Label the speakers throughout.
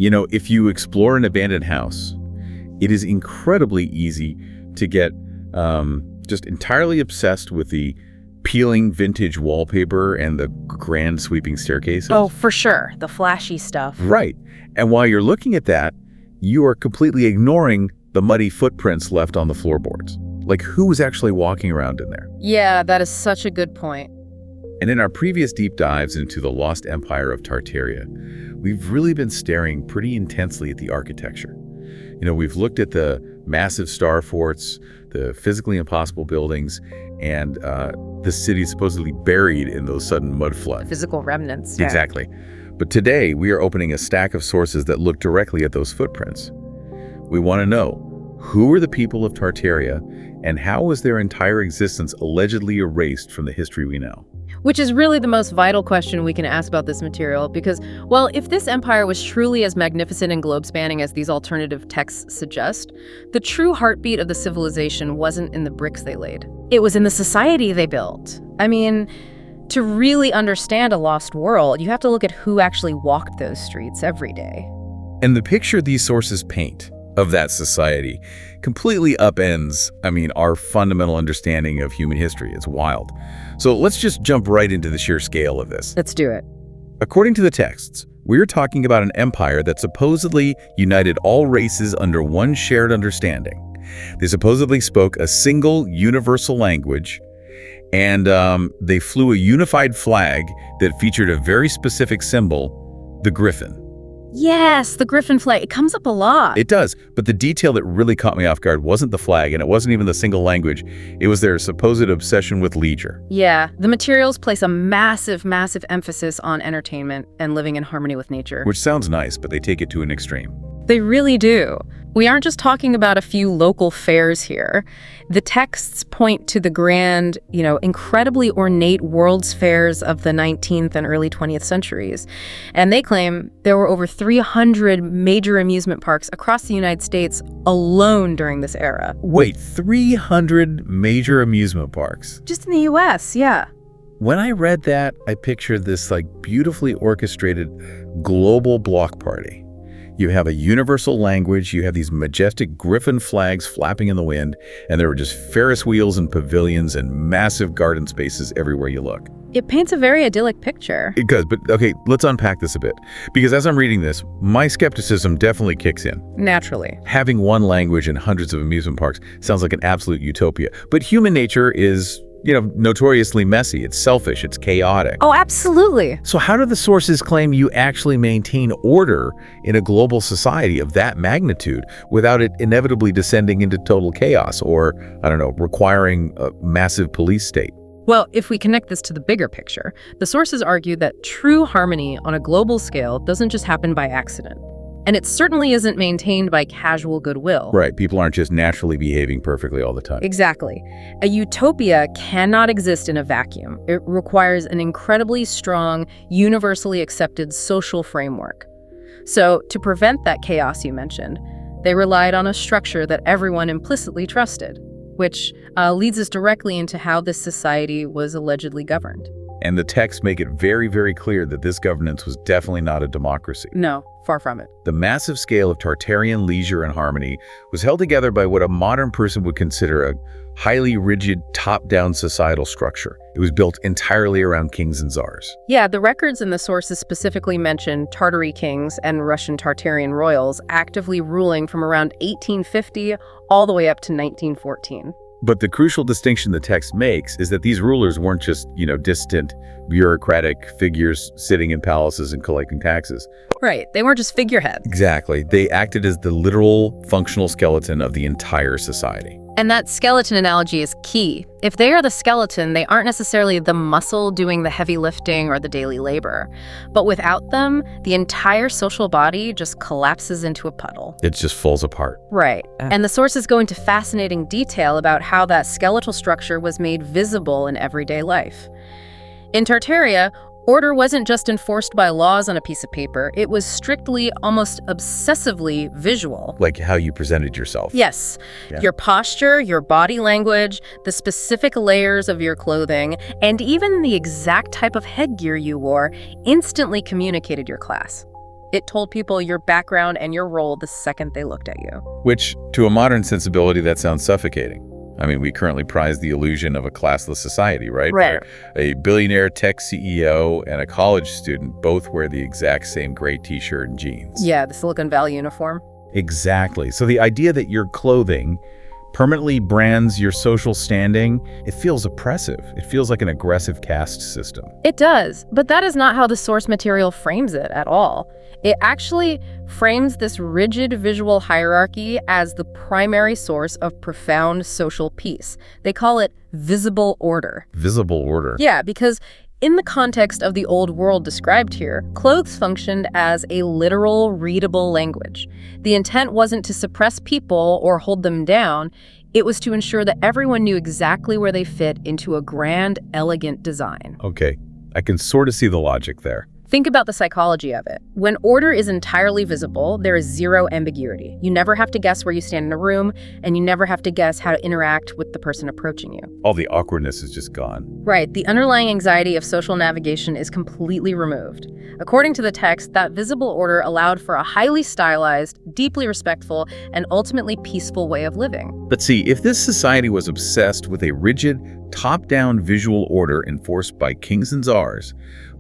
Speaker 1: If you explore an abandoned house, it is incredibly easy to get just entirely obsessed with the peeling vintage wallpaper and the grand sweeping staircases.
Speaker 2: Oh, for sure. The flashy stuff.
Speaker 1: Right. And while you're looking at that, you are completely ignoring the muddy footprints left on the floorboards. Like, who was actually walking around in there?
Speaker 2: Yeah, that is such a good point.
Speaker 1: And in our previous deep dives into the lost empire of Tartaria, we've really been staring pretty intensely at the architecture. We've looked at the massive star forts, the physically impossible buildings, and the city supposedly buried in those sudden mud floods.
Speaker 2: Physical remnants. Yeah.
Speaker 1: Exactly. But today, we are opening a stack of sources that look directly at those footprints. We want to know, who were the people of Tartaria, and how was their entire existence allegedly erased from the history we know?
Speaker 2: Which is really the most vital question we can ask about this material, because, well, if this empire was truly as magnificent and globe-spanning as these alternative texts suggest, the true heartbeat of the civilization wasn't in the bricks they laid. It was in the society they built. I mean, to really understand a lost world, you have to look at who actually walked those streets every day.
Speaker 1: And the picture these sources paint of that society completely upends, our fundamental understanding of human history. It's wild. So let's just jump right into the sheer scale of this.
Speaker 2: Let's do it.
Speaker 1: According to the texts, we're talking about an empire that supposedly united all races under one shared understanding. They supposedly spoke a single universal language, and they flew a unified flag that featured a very specific symbol, the griffin.
Speaker 2: Yes, the griffin flag. It comes up a lot.
Speaker 1: It does, but the detail that really caught me off guard wasn't the flag, and it wasn't even the single language. It was their supposed obsession with leisure.
Speaker 2: Yeah, the materials place a massive, massive emphasis on entertainment and living in harmony with nature.
Speaker 1: Which sounds nice, but they take it to an extreme.
Speaker 2: They really do. We aren't just talking about a few local fairs here. The texts point to the grand, incredibly ornate world's fairs of the 19th and early 20th centuries. And they claim there were over 300 major amusement parks across the United States alone during this era.
Speaker 1: Wait, 300 major amusement parks?
Speaker 2: Just in the U.S., yeah.
Speaker 1: When I read that, I pictured this beautifully orchestrated global block party. You have a universal language, you have these majestic griffin flags flapping in the wind, and there were just Ferris wheels and pavilions and massive garden spaces everywhere you look.
Speaker 2: It paints a very idyllic picture.
Speaker 1: It does, but okay, let's unpack this a bit. Because as I'm reading this, my skepticism definitely kicks in.
Speaker 2: Naturally.
Speaker 1: Having one language and hundreds of amusement parks sounds like an absolute utopia. But human nature is notoriously messy. It's selfish. It's chaotic.
Speaker 2: Oh, absolutely.
Speaker 1: So how do the sources claim you actually maintain order in a global society of that magnitude without it inevitably descending into total chaos or, requiring a massive police state?
Speaker 2: Well, if we connect this to the bigger picture, the sources argue that true harmony on a global scale doesn't just happen by accident. And it certainly isn't maintained by casual goodwill.
Speaker 1: Right. People aren't just naturally behaving perfectly all the time.
Speaker 2: Exactly. A utopia cannot exist in a vacuum. It requires an incredibly strong, universally accepted social framework. So, to prevent that chaos you mentioned, they relied on a structure that everyone implicitly trusted, which leads us directly into how this society was allegedly governed.
Speaker 1: And the texts make it very, very clear that this governance was definitely not a democracy.
Speaker 2: No, far from it.
Speaker 1: The massive scale of Tartarian leisure and harmony was held together by what a modern person would consider a highly rigid, top-down societal structure. It was built entirely around kings and czars.
Speaker 2: Yeah, the records in the sources specifically mention Tartary kings and Russian Tartarian royals actively ruling from around 1850 all the way up to 1914.
Speaker 1: But the crucial distinction the text makes is that these rulers weren't just, distant, bureaucratic figures sitting in palaces and collecting taxes.
Speaker 2: Right. They weren't just figureheads.
Speaker 1: Exactly. They acted as the literal functional skeleton of the entire society.
Speaker 2: And that skeleton analogy is key. If they are the skeleton, they aren't necessarily the muscle doing the heavy lifting or the daily labor. But without them, the entire social body just collapses into a puddle.
Speaker 1: It just falls apart.
Speaker 2: Right. And the sources go into fascinating detail about how that skeletal structure was made visible in everyday life. In Tartaria, order wasn't just enforced by laws on a piece of paper. It was strictly, almost obsessively visual.
Speaker 1: Like how you presented yourself.
Speaker 2: Yes.
Speaker 1: Yeah.
Speaker 2: Your posture, your body language, the specific layers of your clothing, and even the exact type of headgear you wore instantly communicated your class. It told people your background and your role the second they looked at you.
Speaker 1: Which, to a modern sensibility, that sounds suffocating. I mean, we currently prize the illusion of a classless society, right?
Speaker 2: Right.
Speaker 1: Where a billionaire tech CEO and a college student both wear the exact same gray t-shirt and jeans.
Speaker 2: Yeah, the Silicon Valley uniform.
Speaker 1: Exactly. So the idea that your clothing permanently brands your social standing, it feels oppressive. It feels like an aggressive caste system.
Speaker 2: It does, but that is not how the source material frames it at all. It actually frames this rigid visual hierarchy as the primary source of profound social peace. They call it visible order.
Speaker 1: Visible order.
Speaker 2: Yeah, because in the context of the old world described here, clothes functioned as a literal, readable language. The intent wasn't to suppress people or hold them down. It was to ensure that everyone knew exactly where they fit into a grand, elegant design.
Speaker 1: Okay, I can sort of see the logic there.
Speaker 2: Think about the psychology of it. When order is entirely visible, there is zero ambiguity. You never have to guess where you stand in a room, and you never have to guess how to interact with the person approaching you.
Speaker 1: All the awkwardness is just gone.
Speaker 2: Right, the underlying anxiety of social navigation is completely removed. According to the text, that visible order allowed for a highly stylized, deeply respectful, and ultimately peaceful way of living.
Speaker 1: But see, if this society was obsessed with a rigid, top-down visual order enforced by kings and czars,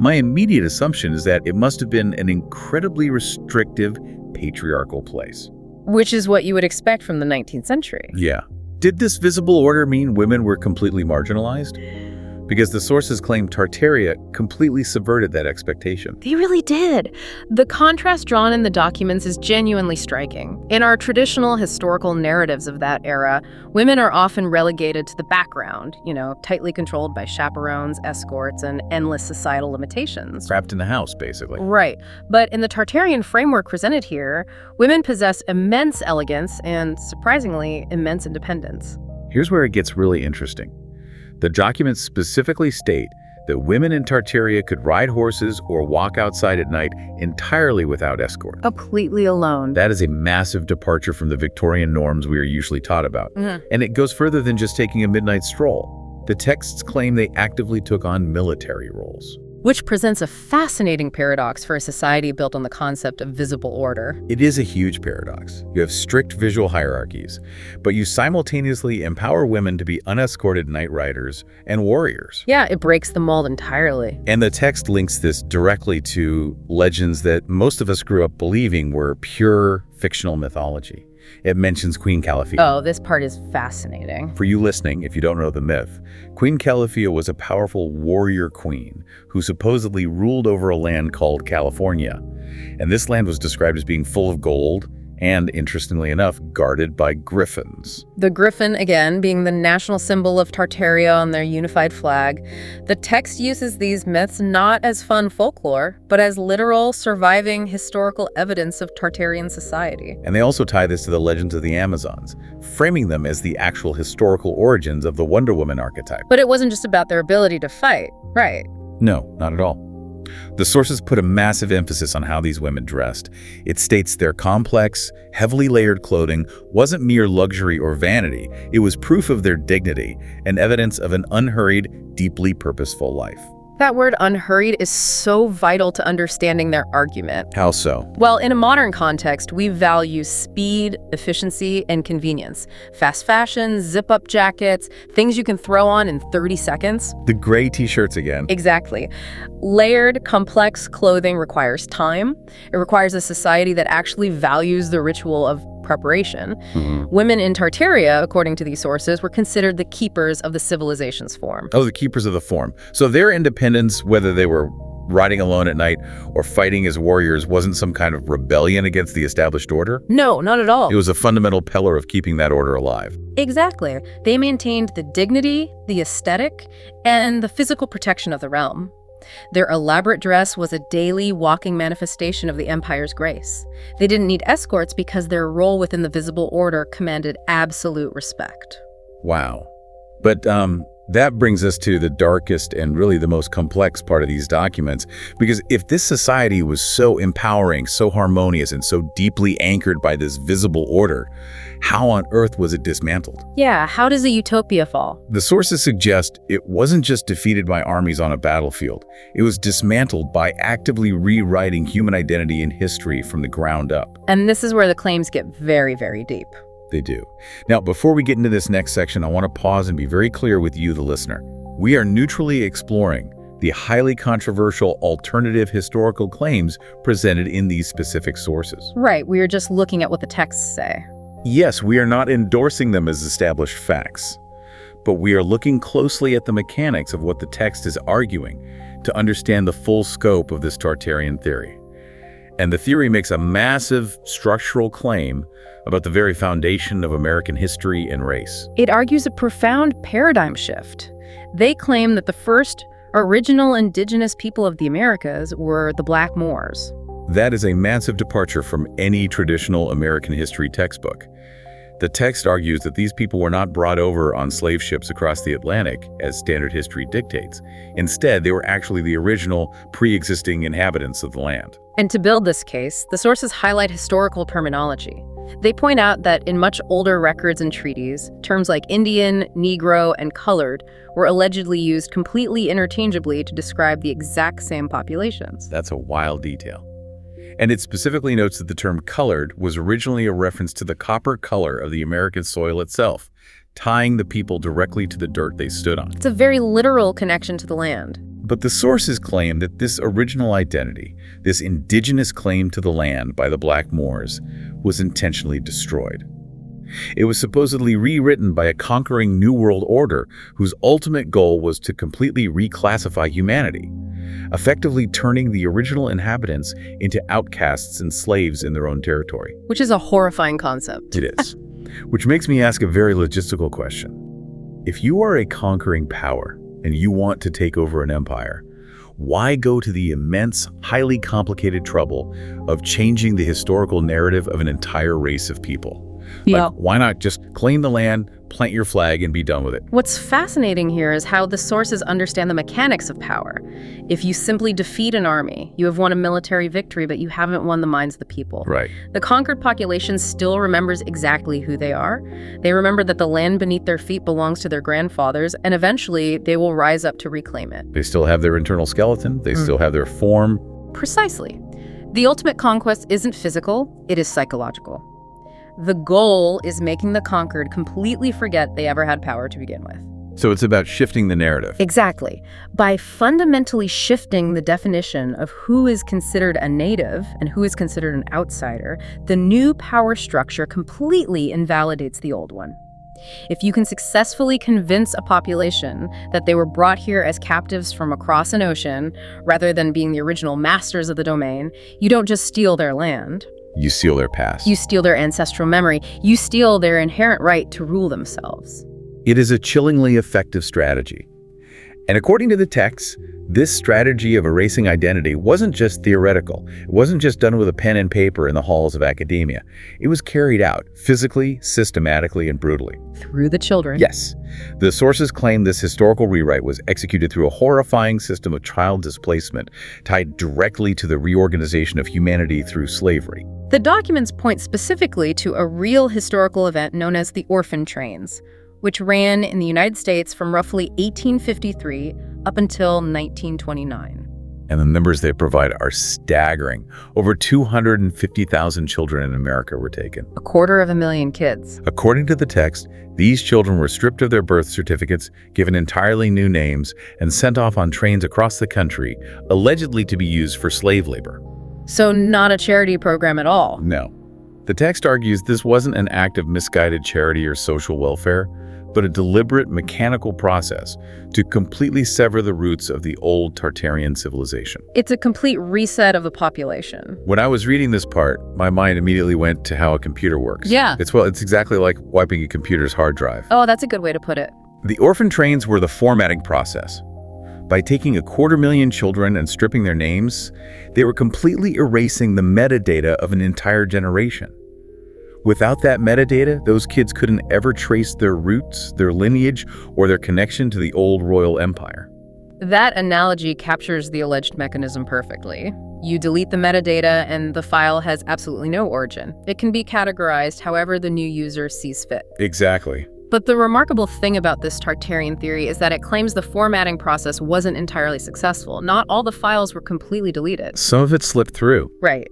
Speaker 1: my immediate assumption is that it must have been an incredibly restrictive, patriarchal place.
Speaker 2: Which is what you would expect from the 19th century.
Speaker 1: Yeah. Did this visible order mean women were completely marginalized? Because the sources claim Tartaria completely subverted that expectation.
Speaker 2: They really did. The contrast drawn in the documents is genuinely striking. In our traditional historical narratives of that era, women are often relegated to the background, tightly controlled by chaperones, escorts, and endless societal limitations.
Speaker 1: Trapped in the house, basically.
Speaker 2: Right. But in the Tartarian framework presented here, women possess immense elegance and, surprisingly, immense independence.
Speaker 1: Here's where it gets really interesting. The documents specifically state that women in Tartaria could ride horses or walk outside at night entirely without escort.
Speaker 2: Completely alone.
Speaker 1: That is a massive departure from the Victorian norms we are usually taught about. And it goes further than just taking a midnight stroll. The texts claim they actively took on military roles.
Speaker 2: Which presents a fascinating paradox for a society built on the concept of visible order.
Speaker 1: It is a huge paradox. You have strict visual hierarchies, but you simultaneously empower women to be unescorted night riders and warriors.
Speaker 2: Yeah, it breaks the mold entirely.
Speaker 1: And the text links this directly to legends that most of us grew up believing were pure fictional mythology. It mentions Queen Calafia.
Speaker 2: Oh, this part is fascinating.
Speaker 1: For you listening, if you don't know the myth, Queen Calafia was a powerful warrior queen who supposedly ruled over a land called California. And this land was described as being full of gold and, interestingly enough, guarded by griffins.
Speaker 2: The griffin, again, being the national symbol of Tartaria on their unified flag. The text uses these myths not as fun folklore, but as literal, surviving historical evidence of Tartarian society.
Speaker 1: And they also tie this to the legends of the Amazons, framing them as the actual historical origins of the Wonder Woman archetype.
Speaker 2: But it wasn't just about their ability to fight, right?
Speaker 1: No, not at all. The sources put a massive emphasis on how these women dressed. It states their complex, heavily layered clothing wasn't mere luxury or vanity. It was proof of their dignity and evidence of an unhurried, deeply purposeful life.
Speaker 2: That word unhurried is so vital to understanding their argument.
Speaker 1: How so?
Speaker 2: Well, in a modern context, we value speed, efficiency, and convenience. Fast fashion, zip-up jackets, things you can throw on in 30 seconds.
Speaker 1: The gray t-shirts again.
Speaker 2: Exactly. Layered, complex clothing requires time. It requires a society that actually values the ritual of preparation. Women in Tartaria, according to these sources, were considered the keepers of the civilization's form.
Speaker 1: Oh, the keepers of the form. So their independence, whether they were riding alone at night or fighting as warriors, wasn't some kind of rebellion against the established order?
Speaker 2: No, not at all.
Speaker 1: It was a fundamental pillar of keeping that order alive.
Speaker 2: Exactly. They maintained the dignity, the aesthetic, and the physical protection of the realm. Their elaborate dress was a daily walking manifestation of the empire's grace. They didn't need escorts because their role within the visible order commanded absolute respect.
Speaker 1: Wow. But That brings us to the darkest and really the most complex part of these documents, because if this society was so empowering, so harmonious, and so deeply anchored by this visible order, how on earth was it dismantled?
Speaker 2: Yeah, how does a utopia fall?
Speaker 1: The sources suggest it wasn't just defeated by armies on a battlefield. It was dismantled by actively rewriting human identity and history from the ground up.
Speaker 2: And this is where the claims get very, very deep.
Speaker 1: They do. Now, before we get into this next section, I want to pause and be very clear with you, the listener. We are neutrally exploring the highly controversial alternative historical claims presented in these specific sources.
Speaker 2: Right, we are just looking at what the texts say.
Speaker 1: Yes, we are not endorsing them as established facts, but we are looking closely at the mechanics of what the text is arguing to understand the full scope of this Tartarian theory. And the theory makes a massive structural claim about the very foundation of American history and race.
Speaker 2: It argues a profound paradigm shift. They claim that the first original indigenous people of the Americas were the Black Moors.
Speaker 1: That is a massive departure from any traditional American history textbook. The text argues that these people were not brought over on slave ships across the Atlantic, as standard history dictates. Instead, they were actually the original, pre-existing inhabitants of the land.
Speaker 2: And to build this case, the sources highlight historical terminology. They point out that in much older records and treaties, terms like Indian, Negro, and colored were allegedly used completely interchangeably to describe the exact same populations.
Speaker 1: That's a wild detail. And it specifically notes that the term colored was originally a reference to the copper color of the American soil itself, tying the people directly to the dirt they stood on.
Speaker 2: It's a very literal connection to the land.
Speaker 1: But the sources claim that this original identity, this indigenous claim to the land by the Black Moors, was intentionally destroyed. It was supposedly rewritten by a conquering New World Order whose ultimate goal was to completely reclassify humanity, effectively turning the original inhabitants into outcasts and slaves in their own territory.
Speaker 2: Which is a horrifying concept.
Speaker 1: It is. Which makes me ask a very logistical question. If you are a conquering power and you want to take over an empire, why go to the immense, highly complicated trouble of changing the historical narrative of an entire race of people?
Speaker 2: Yeah.
Speaker 1: Why not just claim the land, plant your flag, and be done with it?
Speaker 2: What's fascinating here is how the sources understand the mechanics of power. If you simply defeat an army, you have won a military victory, but you haven't won the minds of the people.
Speaker 1: Right.
Speaker 2: The conquered population still remembers exactly who they are. They remember that the land beneath their feet belongs to their grandfathers, and eventually they will rise up to reclaim it.
Speaker 1: They still have their internal skeleton. They still have their form.
Speaker 2: Precisely. The ultimate conquest isn't physical, it is psychological. The goal is making the conquered completely forget they ever had power to begin with.
Speaker 1: So it's about shifting the narrative.
Speaker 2: Exactly. By fundamentally shifting the definition of who is considered a native and who is considered an outsider, the new power structure completely invalidates the old one. If you can successfully convince a population that they were brought here as captives from across an ocean, rather than being the original masters of the domain, you don't just steal their land.
Speaker 1: You steal their past.
Speaker 2: You steal their ancestral memory. You steal their inherent right to rule themselves.
Speaker 1: It is a chillingly effective strategy. And according to the text, this strategy of erasing identity wasn't just theoretical. It wasn't just done with a pen and paper in the halls of academia. It was carried out physically, systematically, and brutally.
Speaker 2: Through the children.
Speaker 1: Yes. The sources claim this historical rewrite was executed through a horrifying system of child displacement tied directly to the reorganization of humanity through slavery.
Speaker 2: The documents point specifically to a real historical event known as the Orphan trains, which ran in the United States from roughly 1853 up until 1929.
Speaker 1: And the numbers they provide are staggering. Over 250,000 children in America were taken.
Speaker 2: 250,000 kids.
Speaker 1: According to the text, these children were stripped of their birth certificates, given entirely new names, and sent off on trains across the country, allegedly to be used for slave labor.
Speaker 2: So not a charity program at all.
Speaker 1: No. The text argues this wasn't an act of misguided charity or social welfare, but a deliberate mechanical process to completely sever the roots of the old Tartarian civilization.
Speaker 2: It's a complete reset of the population.
Speaker 1: When I was reading this part, my mind immediately went to how a computer works.
Speaker 2: Yeah.
Speaker 1: It's exactly like wiping a computer's hard drive.
Speaker 2: Oh, that's a good way to put it.
Speaker 1: The orphan trains were the formatting process. By taking 250,000 children and stripping their names, they were completely erasing the metadata of an entire generation. Without that metadata, those kids couldn't ever trace their roots, their lineage, or their connection to the old royal empire.
Speaker 2: That analogy captures the alleged mechanism perfectly. You delete the metadata and the file has absolutely no origin. It can be categorized however the new user sees fit.
Speaker 1: Exactly.
Speaker 2: But the remarkable thing about this Tartarian theory is that it claims the formatting process wasn't entirely successful. Not all the files were completely deleted.
Speaker 1: Some of it slipped through.
Speaker 2: Right.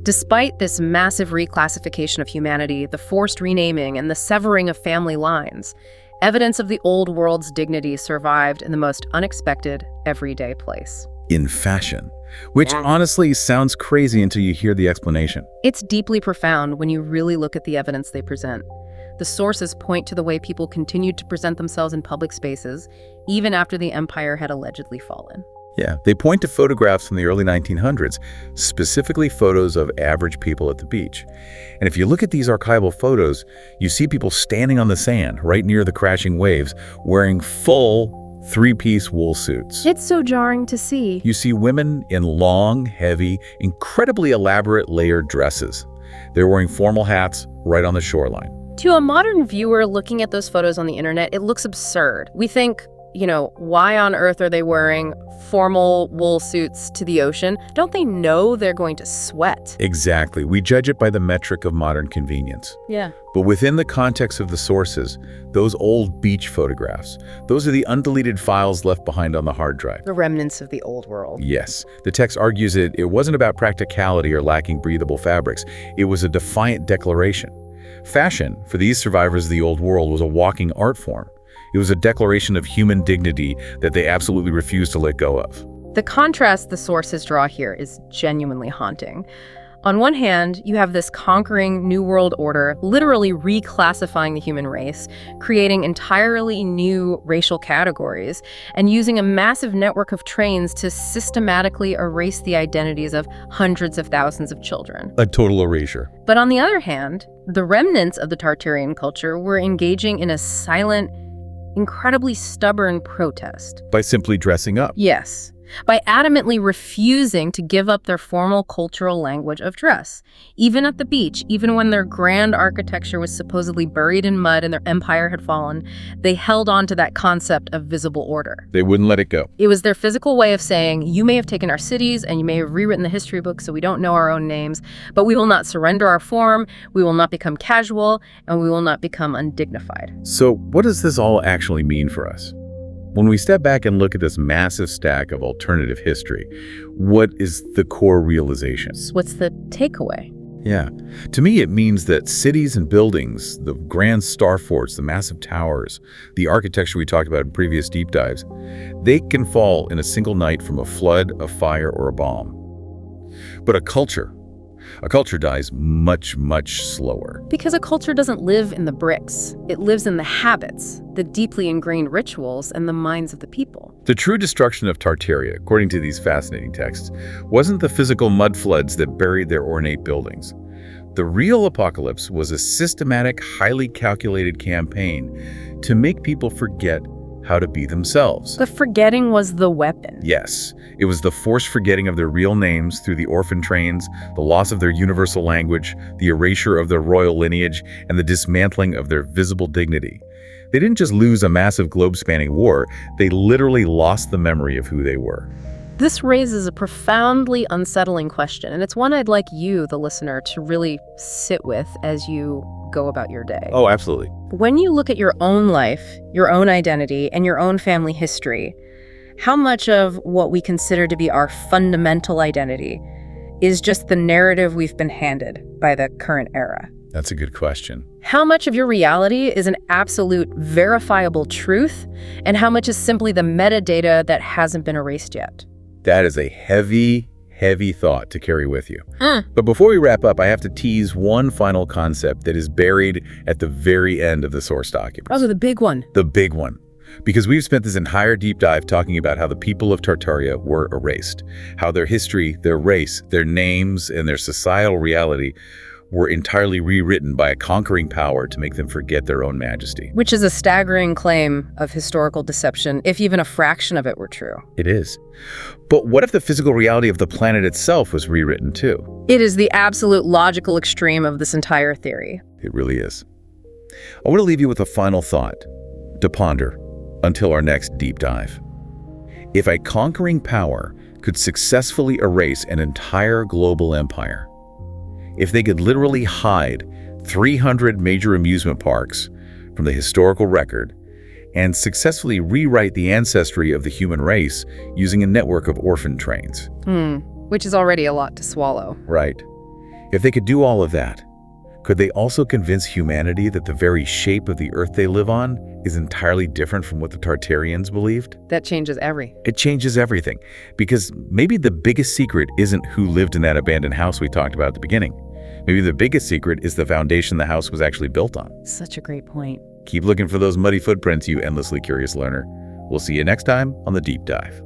Speaker 2: Despite this massive reclassification of humanity, the forced renaming, and the severing of family lines, evidence of the old world's dignity survived in the most unexpected, everyday place.
Speaker 1: In fashion. Which honestly sounds crazy until you hear the explanation.
Speaker 2: It's deeply profound when you really look at the evidence they present. The sources point to the way people continued to present themselves in public spaces, even after the empire had allegedly fallen.
Speaker 1: Yeah, they point to photographs from the early 1900s, specifically photos of average people at the beach. And if you look at these archival photos, you see people standing on the sand right near the crashing waves, wearing full three-piece wool suits.
Speaker 2: It's so jarring to see.
Speaker 1: You see women in long, heavy, incredibly elaborate layered dresses. They're wearing formal hats right on the shoreline.
Speaker 2: To a modern viewer looking at those photos on the internet, it looks absurd. We think, why on earth are they wearing formal wool suits to the ocean? Don't they know they're going to sweat?
Speaker 1: Exactly. We judge it by the metric of modern convenience.
Speaker 2: Yeah.
Speaker 1: But within the context of the sources, those old beach photographs, those are the undeleted files left behind on the hard drive.
Speaker 2: The remnants of the old world.
Speaker 1: Yes. The text argues it wasn't about practicality or lacking breathable fabrics. It was a defiant declaration. Fashion, for these survivors of the old world, was a walking art form. It was a declaration of human dignity that they absolutely refused to let go of.
Speaker 2: The contrast the sources draw here is genuinely haunting. On one hand, you have this conquering New World Order literally reclassifying the human race, creating entirely new racial categories, and using a massive network of trains to systematically erase the identities of hundreds of thousands of children.
Speaker 1: A total erasure.
Speaker 2: But on the other hand, the remnants of the Tartarian culture were engaging in a silent, incredibly stubborn protest.
Speaker 1: By simply dressing up.
Speaker 2: Yes. By adamantly refusing to give up their formal cultural language of dress. Even at the beach, even when their grand architecture was supposedly buried in mud and their empire had fallen, they held on to that concept of visible order.
Speaker 1: They wouldn't let it go.
Speaker 2: It was their physical way of saying, you may have taken our cities and you may have rewritten the history books so we don't know our own names, but we will not surrender our form, we will not become casual, and we will not become undignified.
Speaker 1: So what does this all actually mean for us? When we step back and look at this massive stack of alternative history, what is the core realization?
Speaker 2: What's the takeaway?
Speaker 1: Yeah. To me, it means that cities and buildings, the grand star forts, the massive towers, the architecture we talked about in previous deep dives, they can fall in a single night from a flood, a fire, or a bomb. But a culture dies much, much slower.
Speaker 2: Because a culture doesn't live in the bricks. It lives in the habits, the deeply ingrained rituals, and the minds of the people.
Speaker 1: The true destruction of Tartaria, according to these fascinating texts, wasn't the physical mud floods that buried their ornate buildings. The real apocalypse was a systematic, highly calculated campaign to make people forget how to be themselves.
Speaker 2: The forgetting was the weapon.
Speaker 1: Yes, it was the forced forgetting of their real names through the orphan trains, the loss of their universal language, the erasure of their royal lineage, and the dismantling of their visible dignity. They didn't just lose a massive globe-spanning war, they literally lost the memory of who they were.
Speaker 2: This raises a profoundly unsettling question, and it's one I'd like you, the listener, to really sit with as you go about your day.
Speaker 1: Oh, absolutely.
Speaker 2: When you look at your own life, your own identity, and your own family history, how much of what we consider to be our fundamental identity is just the narrative we've been handed by the current era?
Speaker 1: That's a good question.
Speaker 2: How much of your reality is an absolute verifiable truth, and how much is simply the metadata that hasn't been erased yet?
Speaker 1: That is a heavy thought to carry with you. But before we wrap up, I have to tease one final concept that is buried at the very end of the source documents.
Speaker 2: Oh, the big one.
Speaker 1: The big one. Because we've spent this entire deep dive talking about how the people of Tartaria were erased, how their history, their race, their names, and their societal reality were entirely rewritten by a conquering power to make them forget their own majesty.
Speaker 2: Which is a staggering claim of historical deception, if even a fraction of it were true.
Speaker 1: It is. But what if the physical reality of the planet itself was rewritten too?
Speaker 2: It is the absolute logical extreme of this entire theory.
Speaker 1: It really is. I want to leave you with a final thought to ponder until our next deep dive. If a conquering power could successfully erase an entire global empire, if they could literally hide 300 major amusement parks from the historical record and successfully rewrite the ancestry of the human race using a network of orphan trains.
Speaker 2: Which is already a lot to swallow.
Speaker 1: Right. If they could do all of that, could they also convince humanity that the very shape of the Earth they live on is entirely different from what the Tartarians believed?
Speaker 2: That changes
Speaker 1: It changes everything, because maybe the biggest secret isn't who lived in that abandoned house we talked about at the beginning. Maybe the biggest secret is the foundation the house was actually built on.
Speaker 2: Such a great point.
Speaker 1: Keep looking for those muddy footprints, you endlessly curious learner. We'll see you next time on The Deep Dive.